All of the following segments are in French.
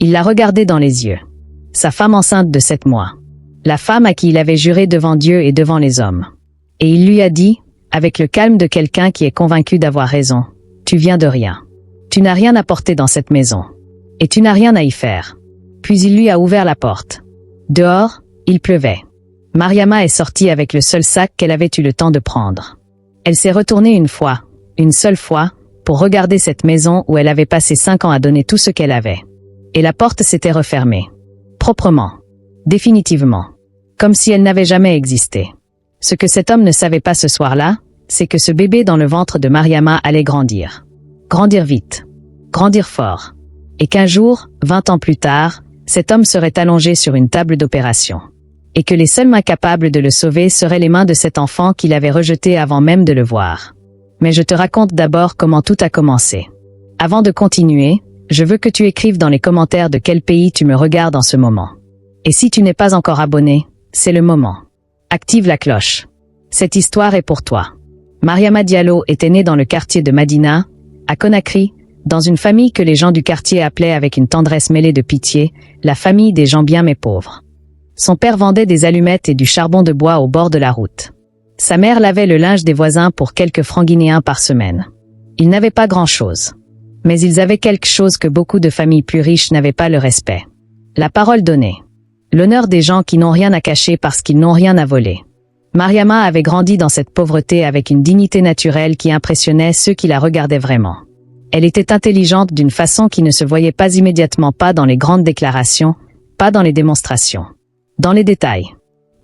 Il la regardait dans les yeux. Sa femme enceinte de 7 mois. La femme à qui il avait juré devant Dieu et devant les hommes. Et il lui a dit, avec le calme de quelqu'un qui est convaincu d'avoir raison, « Tu viens de rien. Tu n'as rien apporté dans cette maison. Et tu n'as rien à y faire. » Puis il lui a ouvert la porte. Dehors, il pleuvait. Mariama est sortie avec le seul sac qu'elle avait eu le temps de prendre. Elle s'est retournée une seule fois, pour regarder cette maison où elle avait passé 5 ans à donner tout ce qu'elle avait. Et la porte s'était refermée. Proprement. Définitivement. Comme si elle n'avait jamais existé. Ce que cet homme ne savait pas ce soir-là, c'est que ce bébé dans le ventre de Mariama allait grandir. Grandir vite. Grandir fort. Et qu'un jour, 20 ans plus tard, cet homme serait allongé sur une table d'opération. Et que les seules mains capables de le sauver seraient les mains de cet enfant qu'il avait rejeté avant même de le voir. Mais je te raconte d'abord comment tout a commencé. Avant de continuer, je veux que tu écrives dans les commentaires de quel pays tu me regardes en ce moment. Et si tu n'es pas encore abonné, c'est le moment. Active la cloche. Cette histoire est pour toi. Mariama Diallo était née dans le quartier de Madina, à Conakry, dans une famille que les gens du quartier appelaient avec une tendresse mêlée de pitié, la famille des gens bien mais pauvres. Son père vendait des allumettes et du charbon de bois au bord de la route. Sa mère lavait le linge des voisins pour quelques francs guinéens par semaine. Ils n'avaient pas grand-chose. Mais ils avaient quelque chose que beaucoup de familles plus riches n'avaient pas, le respect. La parole donnée. L'honneur des gens qui n'ont rien à cacher parce qu'ils n'ont rien à voler. Mariama avait grandi dans cette pauvreté avec une dignité naturelle qui impressionnait ceux qui la regardaient vraiment. Elle était intelligente d'une façon qui ne se voyait pas immédiatement, pas dans les grandes déclarations, pas dans les démonstrations. Dans les détails.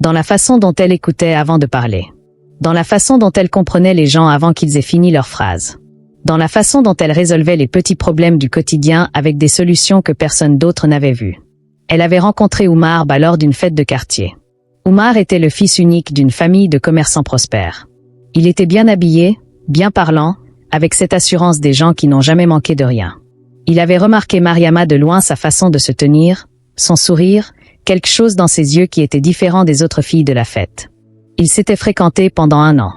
Dans la façon dont elle écoutait avant de parler. Dans la façon dont elle comprenait les gens avant qu'ils aient fini leur phrase. Dans la façon dont elle résolvait les petits problèmes du quotidien avec des solutions que personne d'autre n'avait vues. Elle avait rencontré Oumar lors d'une fête de quartier. Oumar était le fils unique d'une famille de commerçants prospères. Il était bien habillé, bien parlant, avec cette assurance des gens qui n'ont jamais manqué de rien. Il avait remarqué Mariama de loin, sa façon de se tenir, son sourire, quelque chose dans ses yeux qui était différent des autres filles de la fête. Ils s'étaient fréquentés pendant 1 an.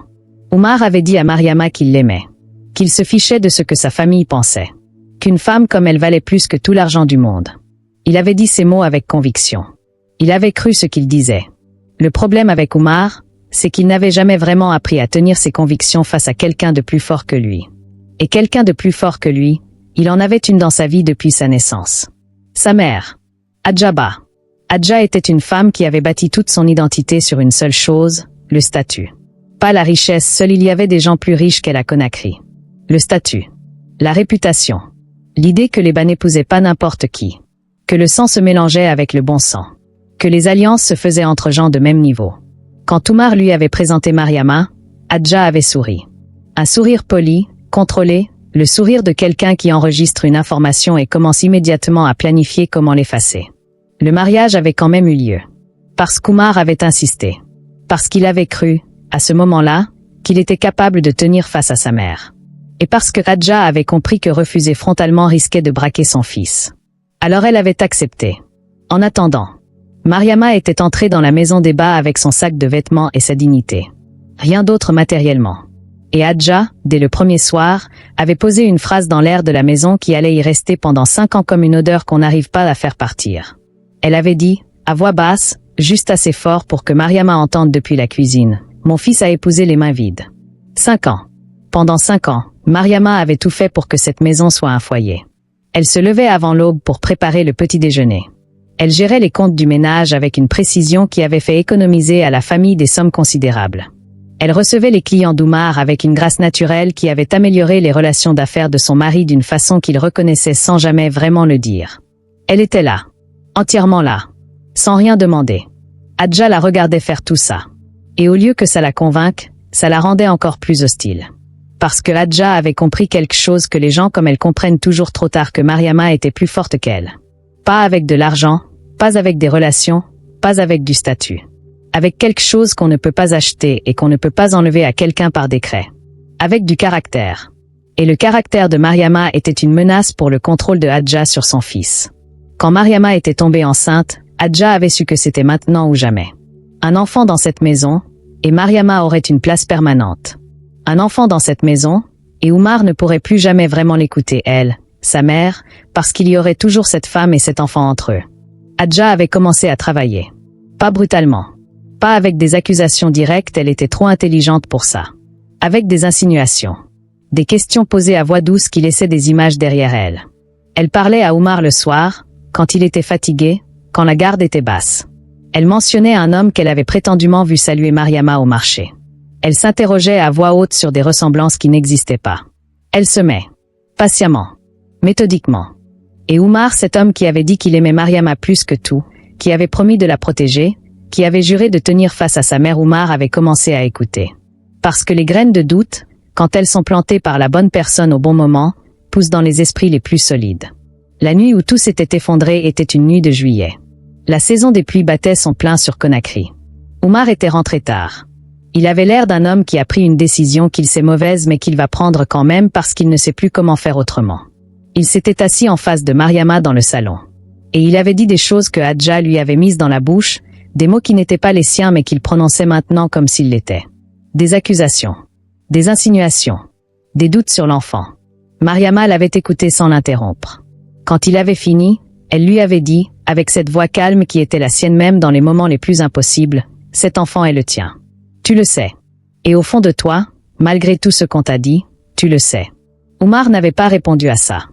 Oumar avait dit à Mariama qu'il l'aimait. Qu'il se fichait de ce que sa famille pensait. Qu'une femme comme elle valait plus que tout l'argent du monde. Il avait dit ces mots avec conviction. Il avait cru ce qu'il disait. Le problème avec Oumar, c'est qu'il n'avait jamais vraiment appris à tenir ses convictions face à quelqu'un de plus fort que lui. Et quelqu'un de plus fort que lui, il en avait une dans sa vie depuis sa naissance. Sa mère. Adjaba. Adja était une femme qui avait bâti toute son identité sur une seule chose, le statut. Pas la richesse, seul il y avait des gens plus riches qu'elle à Conakry. Le statut. La réputation. L'idée que les bas n'épousaient pas n'importe qui. Que le sang se mélangeait avec le bon sang. Que les alliances se faisaient entre gens de même niveau. Quand Oumar lui avait présenté Mariama, Adja avait souri. Un sourire poli, contrôlé, le sourire de quelqu'un qui enregistre une information et commence immédiatement à planifier comment l'effacer. Le mariage avait quand même eu lieu. Parce qu'Oumar avait insisté. Parce qu'il avait cru, à ce moment-là, qu'il était capable de tenir face à sa mère. Et parce que Adja avait compris que refuser frontalement risquait de braquer son fils. Alors elle avait accepté. En attendant, Mariama était entrée dans la maison des bas avec son sac de vêtements et sa dignité. Rien d'autre matériellement. Et Adja, dès le premier soir, avait posé une phrase dans l'air de la maison qui allait y rester pendant 5 ans comme une odeur qu'on n'arrive pas à faire partir. Elle avait dit, à voix basse, juste assez fort pour que Mariama entende depuis la cuisine, « Mon fils a épousé les mains vides. » 5 ans. Pendant 5 ans, Mariama avait tout fait pour que cette maison soit un foyer. Elle se levait avant l'aube pour préparer le petit déjeuner. Elle gérait les comptes du ménage avec une précision qui avait fait économiser à la famille des sommes considérables. Elle recevait les clients d'Oumar avec une grâce naturelle qui avait amélioré les relations d'affaires de son mari d'une façon qu'il reconnaissait sans jamais vraiment le dire. Elle était là. Entièrement là. Sans rien demander. Adja la regardait faire tout ça. Et au lieu que ça la convainque, ça la rendait encore plus hostile. Parce que Adja avait compris quelque chose que les gens comme elle comprennent toujours trop tard, que Mariama était plus forte qu'elle. Pas avec de l'argent, pas avec des relations, pas avec du statut. Avec quelque chose qu'on ne peut pas acheter et qu'on ne peut pas enlever à quelqu'un par décret. Avec du caractère. Et le caractère de Mariama était une menace pour le contrôle de Adja sur son fils. Quand Mariama était tombée enceinte, Adja avait su que c'était maintenant ou jamais. Un enfant dans cette maison, et Mariama aurait une place permanente. Un enfant dans cette maison, et Oumar ne pourrait plus jamais vraiment l'écouter elle, sa mère, parce qu'il y aurait toujours cette femme et cet enfant entre eux. Hadja avait commencé à travailler. Pas brutalement. Pas avec des accusations directes, elle était trop intelligente pour ça. Avec des insinuations. Des questions posées à voix douce qui laissaient des images derrière elle. Elle parlait à Oumar le soir, quand il était fatigué, quand la garde était basse. Elle mentionnait un homme qu'elle avait prétendument vu saluer Mariama au marché. Elle s'interrogeait à voix haute sur des ressemblances qui n'existaient pas. Elle semait. Patiemment. Méthodiquement. Et Oumar, cet homme qui avait dit qu'il aimait Mariama plus que tout, qui avait promis de la protéger, qui avait juré de tenir face à sa mère, Oumar avait commencé à écouter. Parce que les graines de doute, quand elles sont plantées par la bonne personne au bon moment, poussent dans les esprits les plus solides. La nuit où tout s'était effondré était une nuit de juillet. La saison des pluies battait son plein sur Conakry. Oumar était rentré tard. Il avait l'air d'un homme qui a pris une décision qu'il sait mauvaise mais qu'il va prendre quand même parce qu'il ne sait plus comment faire autrement. Il s'était assis en face de Mariama dans le salon. Et il avait dit des choses que Hadja lui avait mises dans la bouche, des mots qui n'étaient pas les siens mais qu'il prononçait maintenant comme s'ils l'étaient. Des accusations. Des insinuations. Des doutes sur l'enfant. Mariama l'avait écouté sans l'interrompre. Quand il avait fini, elle lui avait dit, avec cette voix calme qui était la sienne même dans les moments les plus impossibles, « Cet enfant est le tien. Tu le sais. Et au fond de toi, malgré tout ce qu'on t'a dit, tu le sais. » Oumar n'avait pas répondu à ça.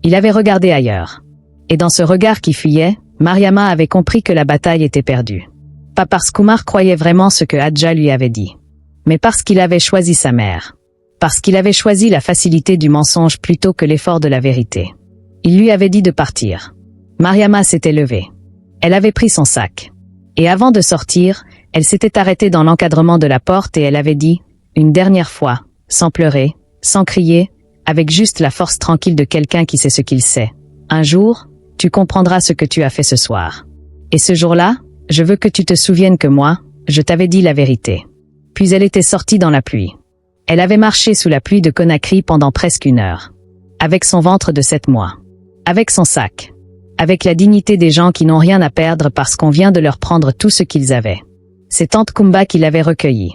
Il avait regardé ailleurs. Et dans ce regard qui fuyait, Mariama avait compris que la bataille était perdue. Pas parce qu'Oumar croyait vraiment ce que Hadja lui avait dit, mais parce qu'il avait choisi sa mère. Parce qu'il avait choisi la facilité du mensonge plutôt que l'effort de la vérité. Il lui avait dit de partir. Mariama s'était levée. Elle avait pris son sac. Et avant de sortir, elle s'était arrêtée dans l'encadrement de la porte et elle avait dit, une dernière fois, sans pleurer, sans crier, avec juste la force tranquille de quelqu'un qui sait ce qu'il sait. Un jour, tu comprendras ce que tu as fait ce soir. Et ce jour-là, je veux que tu te souviennes que moi, je t'avais dit la vérité. Puis elle était sortie dans la pluie. Elle avait marché sous la pluie de Conakry pendant presque 1 heure. Avec son ventre de 7 mois. Avec son sac. Avec la dignité des gens qui n'ont rien à perdre parce qu'on vient de leur prendre tout ce qu'ils avaient. C'est Tante Koumba qui l'avait recueillie.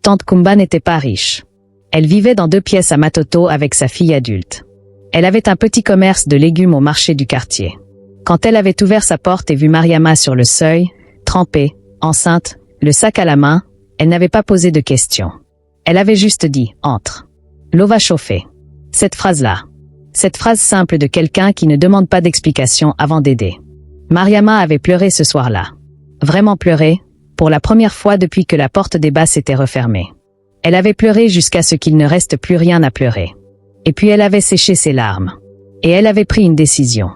Tante Koumba n'était pas riche. Elle vivait dans 2 pièces à Matoto avec sa fille adulte. Elle avait un petit commerce de légumes au marché du quartier. Quand elle avait ouvert sa porte et vu Mariama sur le seuil, trempée, enceinte, le sac à la main, elle n'avait pas posé de questions. Elle avait juste dit « Entre ». L'eau va chauffer. Cette phrase-là. Cette phrase simple de quelqu'un qui ne demande pas d'explication avant d'aider. Mariama avait pleuré ce soir-là. Vraiment pleuré, pour la première fois depuis que la porte des bas s'était refermée. Elle avait pleuré jusqu'à ce qu'il ne reste plus rien à pleurer. Et puis elle avait séché ses larmes. Et elle avait pris une décision.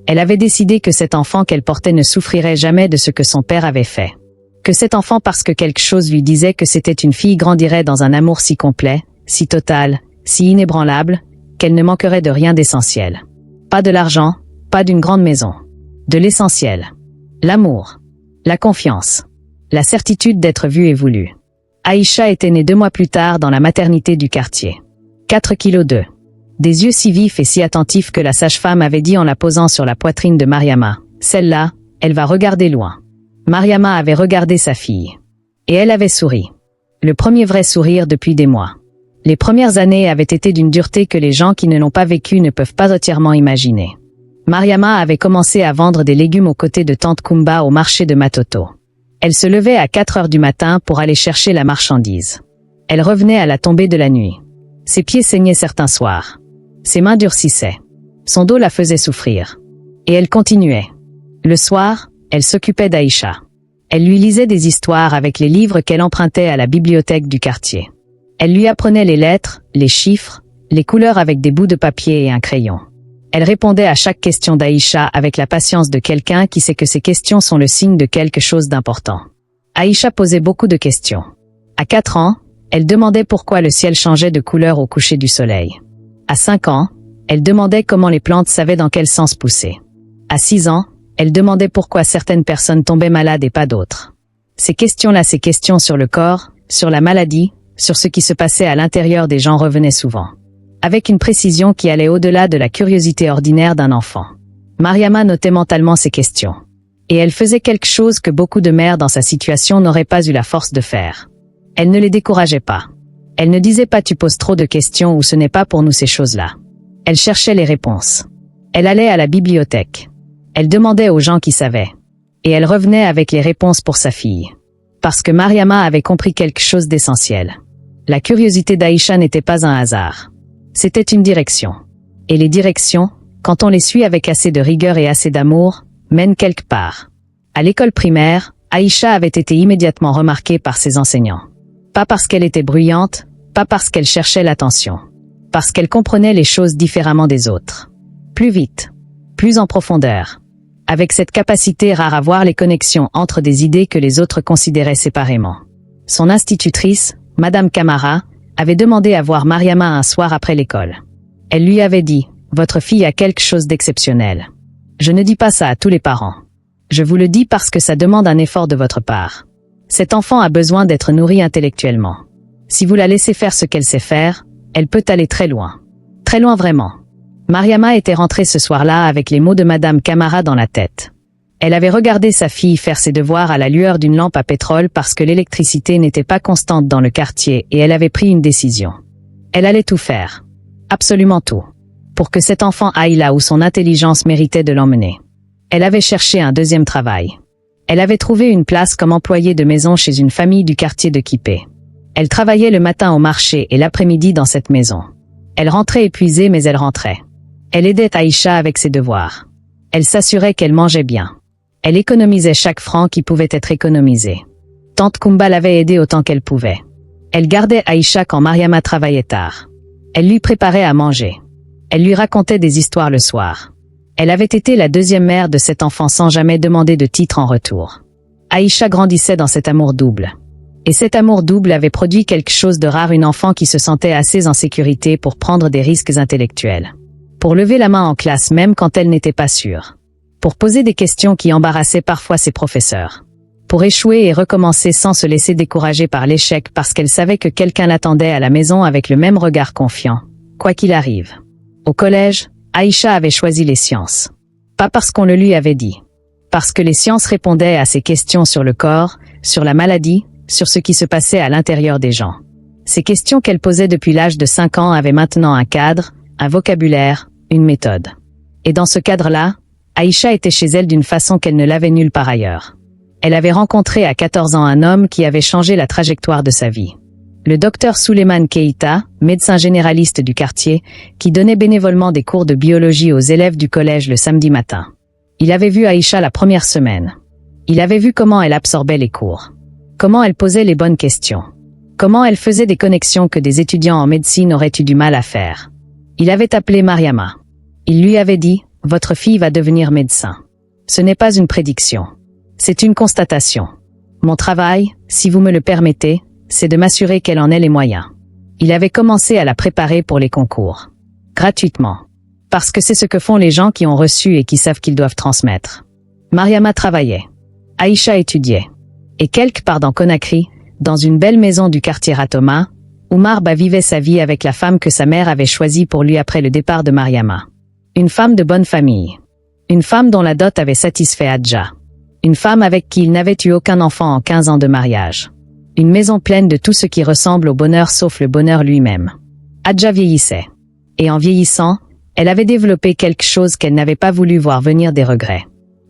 Elle avait décidé que cet enfant qu'elle portait ne souffrirait jamais de ce que son père avait fait. Que cet enfant, parce que quelque chose lui disait que c'était une fille, grandirait dans un amour si complet, si total, si inébranlable, qu'elle ne manquerait de rien d'essentiel. Pas de l'argent, pas d'une grande maison. De l'essentiel. L'amour. La confiance. La certitude d'être vue et voulue. Aïcha était née 2 mois plus tard dans la maternité du quartier. 4 kg 2. Des yeux si vifs et si attentifs que la sage-femme avait dit en la posant sur la poitrine de Mariama, « Celle-là, elle va regarder loin. » Mariama avait regardé sa fille. Et elle avait souri. Le premier vrai sourire depuis des mois. Les premières années avaient été d'une dureté que les gens qui ne l'ont pas vécu ne peuvent pas entièrement imaginer. Mariama avait commencé à vendre des légumes aux côtés de Tante Koumba au marché de Matoto. Elle se levait à 4 heures du matin pour aller chercher la marchandise. Elle revenait à la tombée de la nuit. Ses pieds saignaient certains soirs. Ses mains durcissaient. Son dos la faisait souffrir. Et elle continuait. Le soir, elle s'occupait d'Aïcha. Elle lui lisait des histoires avec les livres qu'elle empruntait à la bibliothèque du quartier. Elle lui apprenait les lettres, les chiffres, les couleurs avec des bouts de papier et un crayon. Elle répondait à chaque question d'Aïcha avec la patience de quelqu'un qui sait que ces questions sont le signe de quelque chose d'important. Aïcha posait beaucoup de questions. À 4 ans, elle demandait pourquoi le ciel changeait de couleur au coucher du soleil. À 5 ans, elle demandait comment les plantes savaient dans quel sens pousser. À 6 ans, elle demandait pourquoi certaines personnes tombaient malades et pas d'autres. Ces questions-là, ces questions sur le corps, sur la maladie, sur ce qui se passait à l'intérieur des gens revenaient souvent. Avec une précision qui allait au-delà de la curiosité ordinaire d'un enfant. Mariama notait mentalement ces questions. Et elle faisait quelque chose que beaucoup de mères dans sa situation n'auraient pas eu la force de faire. Elle ne les décourageait pas. Elle ne disait pas tu poses trop de questions ou ce n'est pas pour nous ces choses-là. Elle cherchait les réponses. Elle allait à la bibliothèque. Elle demandait aux gens qui savaient. Et elle revenait avec les réponses pour sa fille. Parce que Mariama avait compris quelque chose d'essentiel. La curiosité d'Aïcha n'était pas un hasard. C'était une direction. Et les directions, quand on les suit avec assez de rigueur et assez d'amour, mènent quelque part. À l'école primaire, Aïcha avait été immédiatement remarquée par ses enseignants. Pas parce qu'elle était bruyante, pas parce qu'elle cherchait l'attention. Parce qu'elle comprenait les choses différemment des autres. Plus vite. Plus en profondeur. Avec cette capacité rare à voir les connexions entre des idées que les autres considéraient séparément. Son institutrice, Madame Camara, avait demandé à voir Mariama un soir après l'école. Elle lui avait dit, « Votre fille a quelque chose d'exceptionnel. Je ne dis pas ça à tous les parents. Je vous le dis parce que ça demande un effort de votre part. Cet enfant a besoin d'être nourri intellectuellement. Si vous la laissez faire ce qu'elle sait faire, elle peut aller très loin. Très loin vraiment. » Mariama était rentrée ce soir-là avec les mots de Madame Camara dans la tête. Elle avait regardé sa fille faire ses devoirs à la lueur d'une lampe à pétrole parce que l'électricité n'était pas constante dans le quartier et elle avait pris une décision. Elle allait tout faire. Absolument tout. Pour que cet enfant aille là où son intelligence méritait de l'emmener. Elle avait cherché un deuxième travail. Elle avait trouvé une place comme employée de maison chez une famille du quartier de Kipé. Elle travaillait le matin au marché et l'après-midi dans cette maison. Elle rentrait épuisée mais elle rentrait. Elle aidait Aïcha avec ses devoirs. Elle s'assurait qu'elle mangeait bien. Elle économisait chaque franc qui pouvait être économisé. Tante Kumba l'avait aidée autant qu'elle pouvait. Elle gardait Aïcha quand Mariama travaillait tard. Elle lui préparait à manger. Elle lui racontait des histoires le soir. Elle avait été la deuxième mère de cet enfant sans jamais demander de titre en retour. Aïcha grandissait dans cet amour double. Et cet amour double avait produit quelque chose de rare, une enfant qui se sentait assez en sécurité pour prendre des risques intellectuels. Pour lever la main en classe même quand elle n'était pas sûre. Pour poser des questions qui embarrassaient parfois ses professeurs. Pour échouer et recommencer sans se laisser décourager par l'échec parce qu'elle savait que quelqu'un l'attendait à la maison avec le même regard confiant, quoi qu'il arrive. Au collège, Aïcha avait choisi les sciences. Pas parce qu'on le lui avait dit. Parce que les sciences répondaient à ses questions sur le corps, sur la maladie, sur ce qui se passait à l'intérieur des gens. Ces questions qu'elle posait depuis l'âge de 5 ans avaient maintenant un cadre, un vocabulaire, une méthode. Et dans ce cadre-là, Aïcha était chez elle d'une façon qu'elle ne l'avait nulle part ailleurs. Elle avait rencontré à 14 ans un homme qui avait changé la trajectoire de sa vie. Le docteur Souleymane Keïta, médecin généraliste du quartier, qui donnait bénévolement des cours de biologie aux élèves du collège le samedi matin. Il avait vu Aïcha la première semaine. Il avait vu comment elle absorbait les cours. Comment elle posait les bonnes questions. Comment elle faisait des connexions que des étudiants en médecine auraient eu du mal à faire. Il avait appelé Mariama. Il lui avait dit, « Votre fille va devenir médecin. Ce n'est pas une prédiction. C'est une constatation. Mon travail, si vous me le permettez, c'est de m'assurer qu'elle en ait les moyens. » Il avait commencé à la préparer pour les concours. Gratuitement. Parce que c'est ce que font les gens qui ont reçu et qui savent qu'ils doivent transmettre. Mariama travaillait. Aïcha étudiait. Et quelque part dans Conakry, dans une belle maison du quartier Ratoma, Oumar Ba vivait sa vie avec la femme que sa mère avait choisie pour lui après le départ de Mariama. Une femme de bonne famille. Une femme dont la dot avait satisfait Adja. Une femme avec qui il n'avait eu aucun enfant en 15 ans de mariage. Une maison pleine de tout ce qui ressemble au bonheur sauf le bonheur lui-même. Adja vieillissait. Et en vieillissant, elle avait développé quelque chose qu'elle n'avait pas voulu voir venir, des regrets.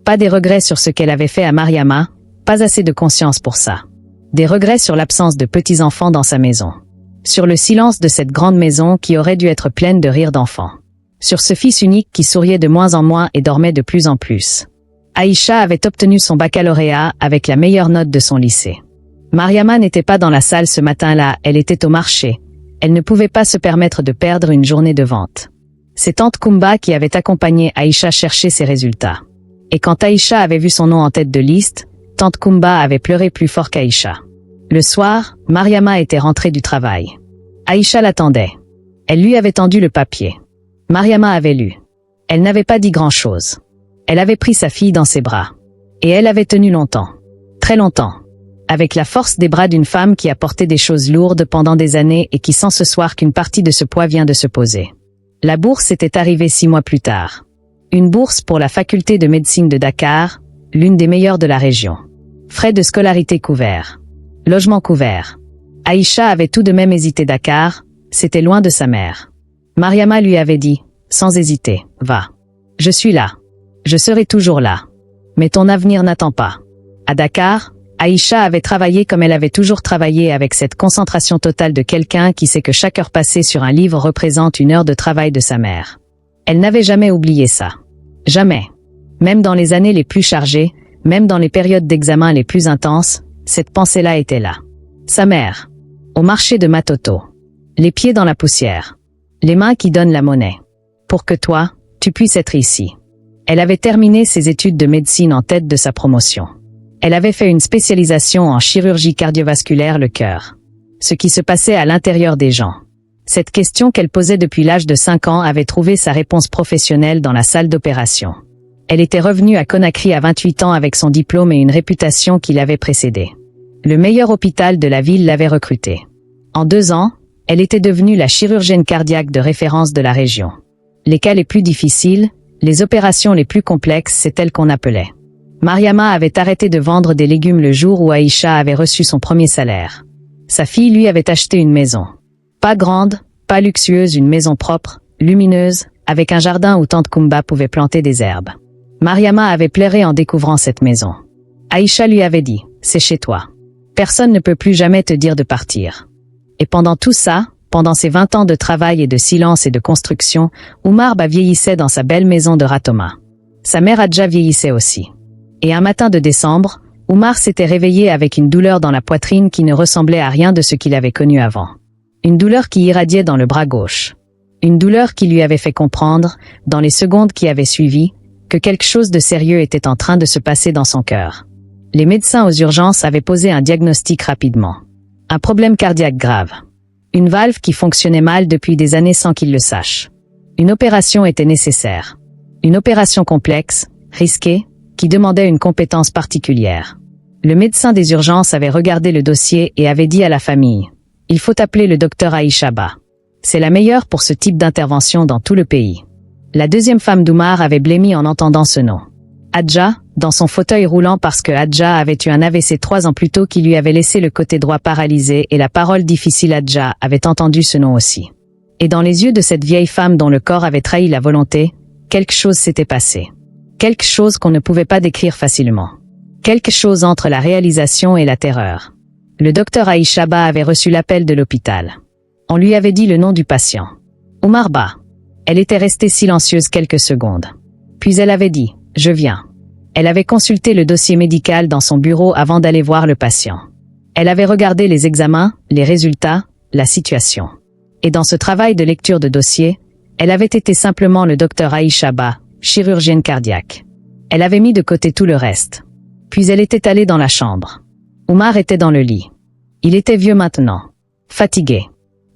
Pas des regrets sur ce qu'elle avait fait à Mariama, pas assez de conscience pour ça. Des regrets sur l'absence de petits-enfants dans sa maison. Sur le silence de cette grande maison qui aurait dû être pleine de rires d'enfants. Sur ce fils unique qui souriait de moins en moins et dormait de plus en plus. Aïcha avait obtenu son baccalauréat avec la meilleure note de son lycée. Mariama n'était pas dans la salle ce matin-là, elle était au marché. Elle ne pouvait pas se permettre de perdre une journée de vente. C'est tante Kumba qui avait accompagné Aïcha chercher ses résultats. Et quand Aïcha avait vu son nom en tête de liste, tante Kumba avait pleuré plus fort qu'Aïcha. Le soir, Mariama était rentrée du travail. Aïcha l'attendait. Elle lui avait tendu le papier. Mariama avait lu. Elle n'avait pas dit grand-chose. Elle avait pris sa fille dans ses bras. Et elle avait tenu longtemps. Très longtemps. Avec la force des bras d'une femme qui a porté des choses lourdes pendant des années et qui sent ce soir qu'une partie de ce poids vient de se poser. La bourse était arrivée 6 mois plus tard. Une bourse pour la faculté de médecine de Dakar, l'une des meilleures de la région. Frais de scolarité couverts. Logement couvert. Aïcha avait tout de même hésité. Dakar, c'était loin de sa mère. Mariama lui avait dit, sans hésiter, va. Je suis là. Je serai toujours là. Mais ton avenir n'attend pas. À Dakar, Aïcha avait travaillé comme elle avait toujours travaillé, avec cette concentration totale de quelqu'un qui sait que chaque heure passée sur un livre représente une heure de travail de sa mère. Elle n'avait jamais oublié ça. Jamais. Même dans les années les plus chargées, même dans les périodes d'examen les plus intenses, cette pensée-là était là. Sa mère. Au marché de Matoto. Les pieds dans la poussière. Les mains qui donnent la monnaie. Pour que toi, tu puisses être ici. Elle avait terminé ses études de médecine en tête de sa promotion. Elle avait fait une spécialisation en chirurgie cardiovasculaire, le cœur. Ce qui se passait à l'intérieur des gens. Cette question qu'elle posait depuis l'âge de 5 ans avait trouvé sa réponse professionnelle dans la salle d'opération. Elle était revenue à Conakry à 28 ans avec son diplôme et une réputation qui l'avait précédée. Le meilleur hôpital de la ville l'avait recrutée. En 2 ans, elle était devenue la chirurgienne cardiaque de référence de la région. Les cas les plus difficiles, les opérations les plus complexes, c'est elle qu'on appelait. Mariama avait arrêté de vendre des légumes le jour où Aïcha avait reçu son premier salaire. Sa fille lui avait acheté une maison. Pas grande, pas luxueuse, une maison propre, lumineuse, avec un jardin où tante Kumba pouvait planter des herbes. Mariama avait pleuré en découvrant cette maison. Aïcha lui avait dit, c'est chez toi. Personne ne peut plus jamais te dire de partir. Et pendant tout ça, pendant ces 20 ans de travail et de silence et de construction, Oumar vieillissait dans sa belle maison de Ratoma. Sa mère Adja vieillissait aussi. Et un matin de décembre, Oumar s'était réveillé avec une douleur dans la poitrine qui ne ressemblait à rien de ce qu'il avait connu avant. Une douleur qui irradiait dans le bras gauche. Une douleur qui lui avait fait comprendre, dans les secondes qui avaient suivi, que quelque chose de sérieux était en train de se passer dans son cœur. Les médecins aux urgences avaient posé un diagnostic rapidement. Un problème cardiaque grave. Une valve qui fonctionnait mal depuis des années sans qu'il le sache. Une opération était nécessaire. Une opération complexe, risquée, qui demandait une compétence particulière. Le médecin des urgences avait regardé le dossier et avait dit à la famille, « Il faut appeler le docteur Aïcha Ba. C'est la meilleure pour ce type d'intervention dans tout le pays. » La deuxième femme d'Oumar avait blêmi en entendant ce nom. Adja, dans son fauteuil roulant parce que Adja avait eu un AVC 3 ans plus tôt qui lui avait laissé le côté droit paralysé, et la parole difficile Adja avait entendu ce nom aussi. Et dans les yeux de cette vieille femme dont le corps avait trahi la volonté, quelque chose s'était passé. Quelque chose qu'on ne pouvait pas décrire facilement. Quelque chose entre la réalisation et la terreur. Le docteur Aïcha Ba avait reçu l'appel de l'hôpital. On lui avait dit le nom du patient. Oumar Ba. Elle était restée silencieuse quelques secondes. Puis elle avait dit, « Je viens ». Elle avait consulté le dossier médical dans son bureau avant d'aller voir le patient. Elle avait regardé les examens, les résultats, la situation. Et dans ce travail de lecture de dossier, elle avait été simplement le docteur Aïcha Ba, chirurgienne cardiaque. Elle avait mis de côté tout le reste. Puis elle était allée dans la chambre. Oumar était dans le lit. Il était vieux maintenant. Fatigué.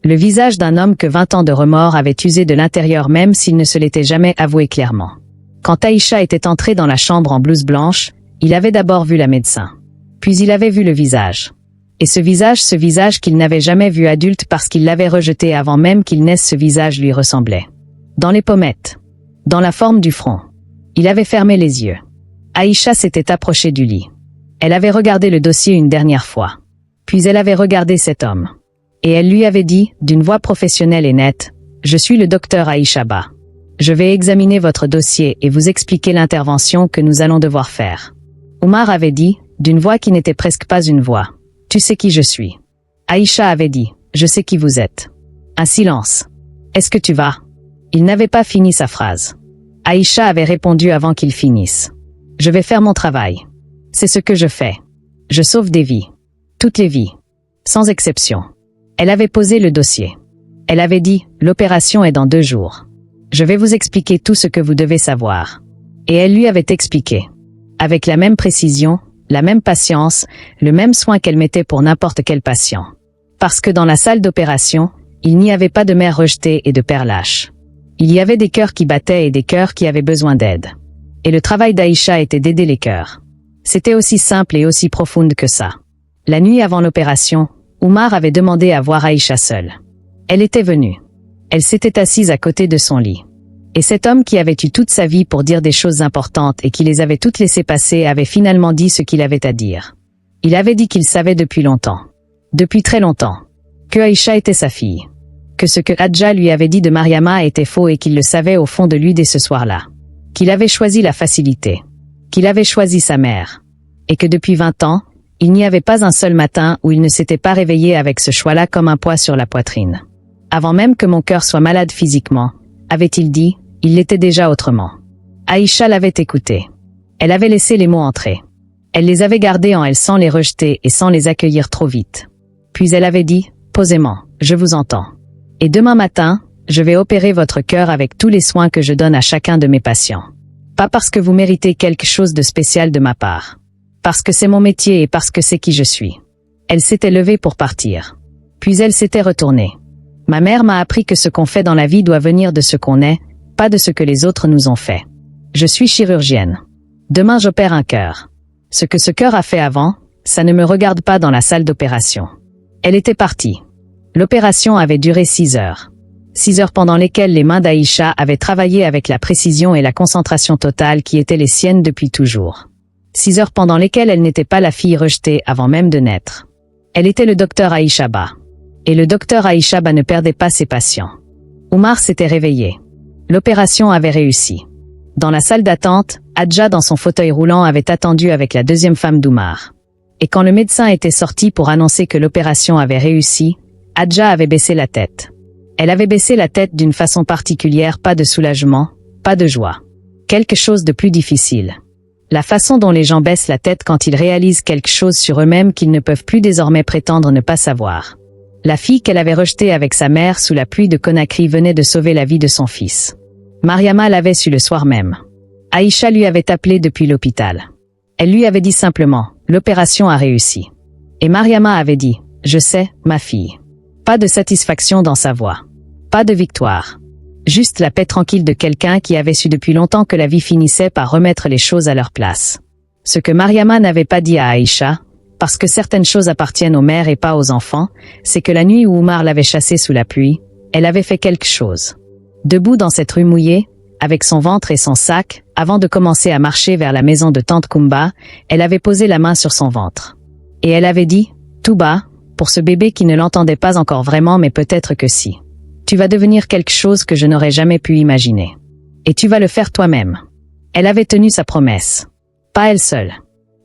Le visage d'un homme que 20 ans de remords avait usé de l'intérieur même s'il ne se l'était jamais avoué clairement. Quand Aïcha était entrée dans la chambre en blouse blanche, il avait d'abord vu la médecin. Puis il avait vu le visage. Et ce visage qu'il n'avait jamais vu adulte parce qu'il l'avait rejeté avant même qu'il naisse, ce visage lui ressemblait. Dans les pommettes. Dans la forme du front. Il avait fermé les yeux. Aïcha s'était approchée du lit. Elle avait regardé le dossier une dernière fois. Puis elle avait regardé cet homme. Et elle lui avait dit, d'une voix professionnelle et nette, « Je suis le docteur Aïcha Ba. Je vais examiner votre dossier et vous expliquer l'intervention que nous allons devoir faire. » Oumar avait dit, d'une voix qui n'était presque pas une voix, « Tu sais qui je suis. » Aïcha avait dit, « Je sais qui vous êtes. » Un silence. « Est-ce que tu vas ?» Il n'avait pas fini sa phrase. Aïcha avait répondu avant qu'il finisse. « Je vais faire mon travail. C'est ce que je fais. Je sauve des vies. Toutes les vies. Sans exception. » Elle avait posé le dossier. Elle avait dit, « L'opération est dans 2 jours. Je vais vous expliquer tout ce que vous devez savoir. » Et elle lui avait expliqué. Avec la même précision, la même patience, le même soin qu'elle mettait pour n'importe quel patient. Parce que dans la salle d'opération, il n'y avait pas de mère rejetée et de père lâche. Il y avait des cœurs qui battaient et des cœurs qui avaient besoin d'aide. Et le travail d'Aïcha était d'aider les cœurs. C'était aussi simple et aussi profonde que ça. La nuit avant l'opération, Oumar avait demandé à voir Aïcha seule. Elle était venue. Elle s'était assise à côté de son lit. Et cet homme qui avait eu toute sa vie pour dire des choses importantes et qui les avait toutes laissées passer avait finalement dit ce qu'il avait à dire. Il avait dit qu'il savait depuis longtemps. Depuis très longtemps. Que Aïcha était sa fille. Que ce que Adja lui avait dit de Mariama était faux et qu'il le savait au fond de lui dès ce soir-là. qu'il avait choisi la facilité, qu'il avait choisi sa mère, et que depuis 20 ans, il n'y avait pas un seul matin où il ne s'était pas réveillé avec ce choix-là comme un poids sur la poitrine. Avant même que mon cœur soit malade physiquement, avait-il dit, il l'était déjà autrement. Aïcha l'avait écouté. Elle avait laissé les mots entrer. Elle les avait gardés en elle sans les rejeter et sans les accueillir trop vite. Puis elle avait dit, posément, je vous entends. Et demain matin, je vais opérer votre cœur avec tous les soins que je donne à chacun de mes patients. Pas parce que vous méritez quelque chose de spécial de ma part. Parce que c'est mon métier et parce que c'est qui je suis. Elle s'était levée pour partir. Puis elle s'était retournée. Ma mère m'a appris que ce qu'on fait dans la vie doit venir de ce qu'on est, pas de ce que les autres nous ont fait. Je suis chirurgienne. Demain j'opère un cœur. Ce que ce cœur a fait avant, ça ne me regarde pas dans la salle d'opération. Elle était partie. L'opération avait duré 6 heures. 6 heures pendant lesquelles les mains d'Aïcha avaient travaillé avec la précision et la concentration totale qui étaient les siennes depuis toujours. 6 heures pendant lesquelles elle n'était pas la fille rejetée avant même de naître. Elle était le docteur Aïcha Ba. Et le docteur Aïcha Ba ne perdait pas ses patients. Oumar s'était réveillé. L'opération avait réussi. Dans la salle d'attente, Hadja dans son fauteuil roulant avait attendu avec la deuxième femme d'Oumar. Et quand le médecin était sorti pour annoncer que l'opération avait réussi, Hadja avait baissé la tête. Elle avait baissé la tête d'une façon particulière, pas de soulagement, pas de joie. Quelque chose de plus difficile. La façon dont les gens baissent la tête quand ils réalisent quelque chose sur eux-mêmes qu'ils ne peuvent plus désormais prétendre ne pas savoir. La fille qu'elle avait rejetée avec sa mère sous la pluie de Conakry venait de sauver la vie de son fils. Mariama l'avait su le soir même. Aïcha lui avait appelé depuis l'hôpital. Elle lui avait dit simplement, l'opération a réussi. Et Mariama avait dit, je sais, ma fille. Pas de satisfaction dans sa voix. Pas de victoire. Juste la paix tranquille de quelqu'un qui avait su depuis longtemps que la vie finissait par remettre les choses à leur place. Ce que Mariama n'avait pas dit à Aïcha, parce que certaines choses appartiennent aux mères et pas aux enfants, c'est que la nuit où Oumar l'avait chassée sous la pluie, elle avait fait quelque chose. Debout dans cette rue mouillée, avec son ventre et son sac, avant de commencer à marcher vers la maison de Tante Koumba, elle avait posé la main sur son ventre. Et elle avait dit, tout bas, pour ce bébé qui ne l'entendait pas encore vraiment mais peut-être que si. Tu vas devenir quelque chose que je n'aurais jamais pu imaginer. Et tu vas le faire toi-même. Elle avait tenu sa promesse. Pas elle seule.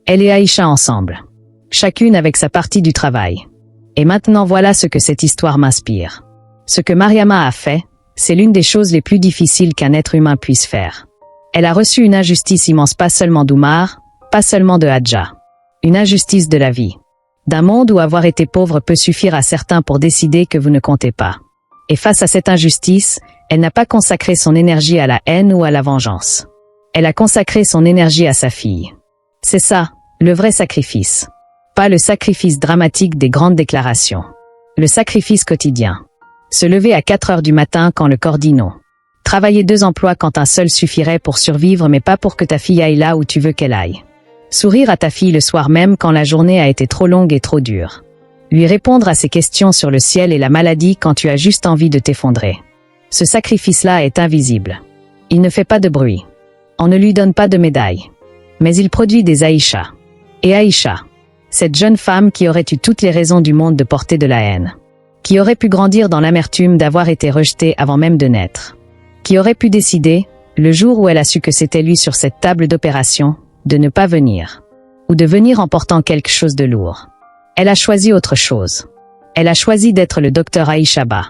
Elle et Aïcha ensemble. Chacune avec sa partie du travail. Et maintenant voilà ce que cette histoire m'inspire. Ce que Mariama a fait, c'est l'une des choses les plus difficiles qu'un être humain puisse faire. Elle a reçu une injustice immense pas seulement d'Oumar, pas seulement de Hadja. Une injustice de la vie. D'un monde où avoir été pauvre peut suffire à certains pour décider que vous ne comptez pas. Et face à cette injustice, elle n'a pas consacré son énergie à la haine ou à la vengeance. Elle a consacré son énergie à sa fille. C'est ça, le vrai sacrifice. Pas le sacrifice dramatique des grandes déclarations. Le sacrifice quotidien. Se lever à 4 heures du matin quand le corps dit non. Travailler 2 emplois quand un seul suffirait pour survivre mais pas pour que ta fille aille là où tu veux qu'elle aille. Sourire à ta fille le soir même quand la journée a été trop longue et trop dure. Lui répondre à ses questions sur le ciel et la maladie quand tu as juste envie de t'effondrer. Ce sacrifice-là est invisible. Il ne fait pas de bruit. On ne lui donne pas de médaille. Mais il produit des Aïcha. Et Aïcha, cette jeune femme qui aurait eu toutes les raisons du monde de porter de la haine. Qui aurait pu grandir dans l'amertume d'avoir été rejetée avant même de naître. Qui aurait pu décider, le jour où elle a su que c'était lui sur cette table d'opération, de ne pas venir. Ou de venir en portant quelque chose de lourd. Elle a choisi autre chose. Elle a choisi d'être le docteur Aïcha Ba.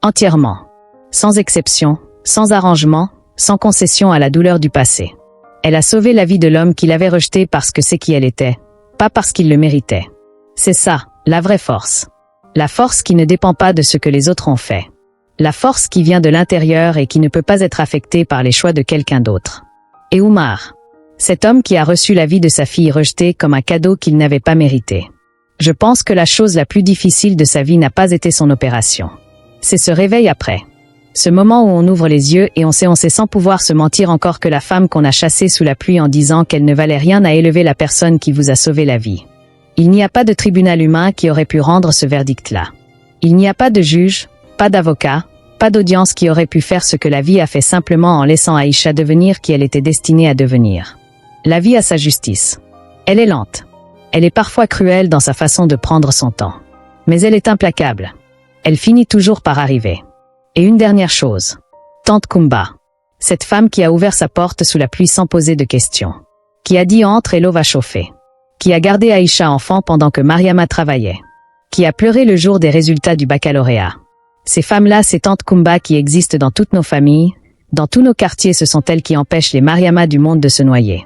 Entièrement. Sans exception, sans arrangement, sans concession à la douleur du passé. Elle a sauvé la vie de l'homme qui l'avait rejeté parce que c'est qui elle était, pas parce qu'il le méritait. C'est ça, la vraie force. La force qui ne dépend pas de ce que les autres ont fait. La force qui vient de l'intérieur et qui ne peut pas être affectée par les choix de quelqu'un d'autre. Et Oumar. Cet homme qui a reçu la vie de sa fille rejetée comme un cadeau qu'il n'avait pas mérité. Je pense que la chose la plus difficile de sa vie n'a pas été son opération. C'est ce réveil après. Ce moment où on ouvre les yeux et on sait sans pouvoir se mentir encore que la femme qu'on a chassée sous la pluie en disant qu'elle ne valait rien a élevé la personne qui vous a sauvé la vie. Il n'y a pas de tribunal humain qui aurait pu rendre ce verdict-là. Il n'y a pas de juge, pas d'avocat, pas d'audience qui aurait pu faire ce que la vie a fait simplement en laissant Aïcha devenir qui elle était destinée à devenir. La vie a sa justice. Elle est lente. Elle est parfois cruelle dans sa façon de prendre son temps. Mais elle est implacable. Elle finit toujours par arriver. Et une dernière chose. Tante Koumba. Cette femme qui a ouvert sa porte sous la pluie sans poser de questions. Qui a dit entre et l'eau va chauffer. Qui a gardé Aïcha enfant pendant que Mariama travaillait. Qui a pleuré le jour des résultats du baccalauréat. Ces femmes-là, ces tantes Kumba qui existent dans toutes nos familles, dans tous nos quartiers, ce sont elles qui empêchent les Mariama du monde de se noyer.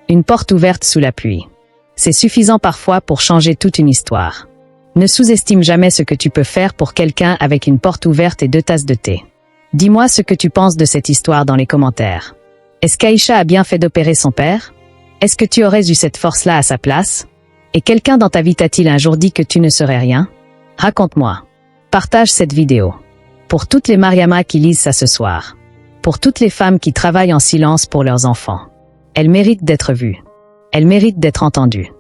Une porte ouverte sous la pluie. C'est suffisant parfois pour changer toute une histoire. Ne sous-estime jamais ce que tu peux faire pour quelqu'un avec une porte ouverte et 2 tasses de thé. Dis-moi ce que tu penses de cette histoire dans les commentaires. Est-ce qu'Aïcha a bien fait d'opérer son père? Est-ce que tu aurais eu cette force-là à sa place? Et quelqu'un dans ta vie t'a-t-il un jour dit que tu ne serais rien? Raconte-moi. Partage cette vidéo. Pour toutes les Mariama qui lisent ça ce soir. Pour toutes les femmes qui travaillent en silence pour leurs enfants. Elles méritent d'être vues. Elles méritent d'être entendues.